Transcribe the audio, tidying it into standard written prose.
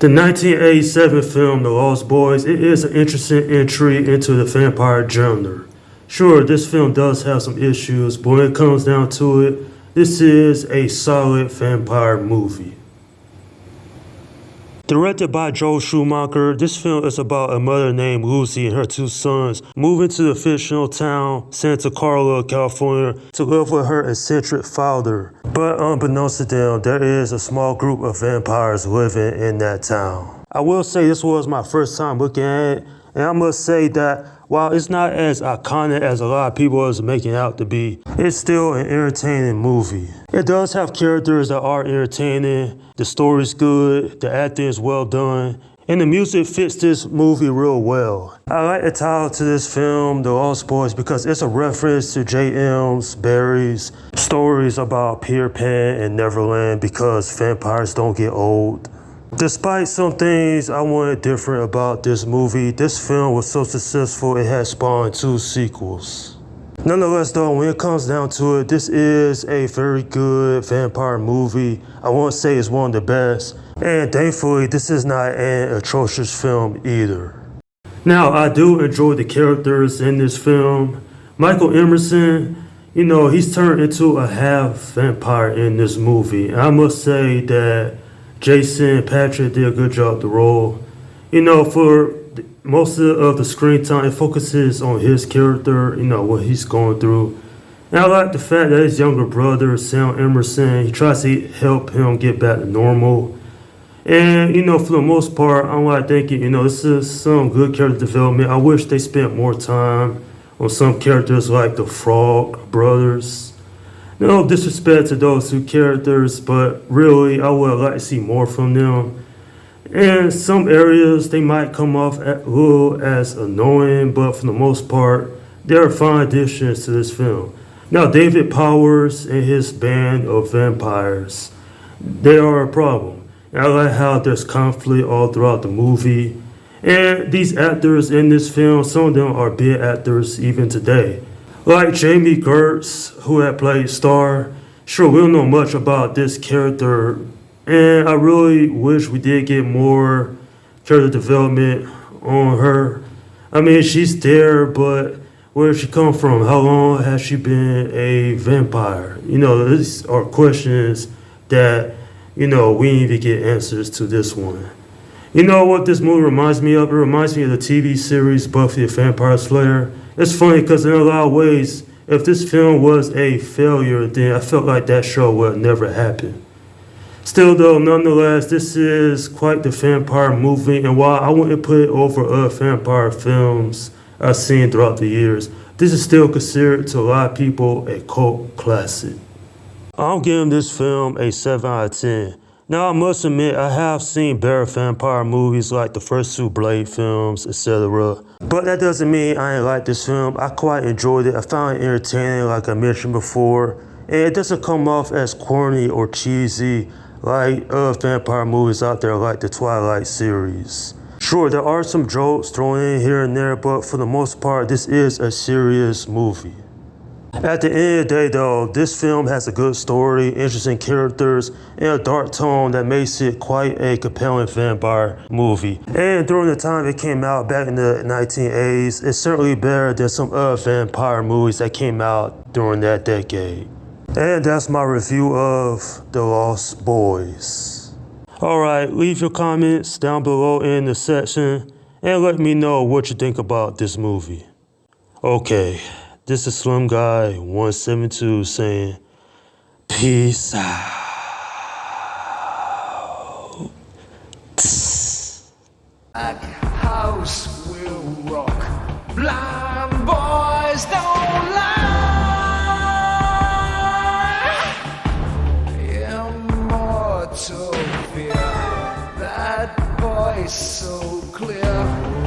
The 1987 film The Lost Boys, it is an interesting entry into the vampire genre. Sure, this film does have some issues, but when it comes down to it, this is a solid vampire movie. Directed by Joel Schumacher, this film is about a mother named Lucy and her two sons moving to the fictional town Santa Carla, California to live with her eccentric father. But unbeknownst to them, there is a small group of vampires living in that town. I will say this was my first time looking at it, and I must say that while it's not as iconic as a lot of people are making it out to be, it's still an entertaining movie. It does have characters that are entertaining, the story's good, the acting is well done, and the music fits this movie real well. I like the title to this film, The Lost Boys, because it's a reference to J.M. Barrie's stories about Peter Pan and Neverland because vampires don't get old. Despite some things I wanted different about this movie, this film was so successful it has spawned 2 sequels. Nonetheless though, when it comes down to it, this is a very good vampire movie. I won't say it's one of the best, and thankfully this is not an atrocious film either. Now, I do enjoy the characters in this film. Michael Emerson, he's turned into a half vampire in this movie, and I must say that Jason Patrick did a good job with the role. For most of the screen time, it focuses on his character, what he's going through. And I like the fact that his younger brother, Sam Emerson, he tries to help him get back to normal. And, for the most part, I'm like thinking, this is some good character development. I wish they spent more time on some characters like the Frog brothers. No disrespect to those 2 characters, but really, I would like to see more from them. And some areas, they might come off a little as annoying, but for the most part, they're fine additions to this film. Now, David Powers and his band of vampires, they are a problem. And I like how there's conflict all throughout the movie. And these actors in this film, some of them are big actors even today. Like Jamie Gertz, who had played Star. Sure, we don't know much about this character, and I really wish we did get more character development on her. I mean, she's there, but where did she come from? How long has she been a vampire? These are questions that, we need to get answers to this one. You know what this movie reminds me of? It reminds me of the TV series Buffy the Vampire Slayer. It's funny because in a lot of ways, if this film was a failure, then I felt like that show would never happen. Still though, nonetheless, this is quite the vampire movie, and while I wouldn't put it over other vampire films I've seen throughout the years, this is still considered to a lot of people a cult classic. I'm giving this film a 7 out of 10. Now, I must admit, I have seen better vampire movies like the first 2 Blade films, etc. But that doesn't mean I ain't like this film. I quite enjoyed it. I found it entertaining, like I mentioned before. And it doesn't come off as corny or cheesy like other vampire movies out there like the Twilight series. Sure, there are some jokes thrown in here and there, but for the most part, this is a serious movie. At the end of the day though, this film has a good story, interesting characters, and a dark tone that makes it quite a compelling vampire movie. And during the time it came out back in the 1980s, it's certainly better than some other vampire movies that came out during that decade. And that's my review of The Lost Boys. Alright, leave your comments down below in the section and let me know what you think about this movie. Okay. This is Slim Guy 172 saying, peace out. That house will rock. Blind boys don't lie. Immortal fear. That voice so clear.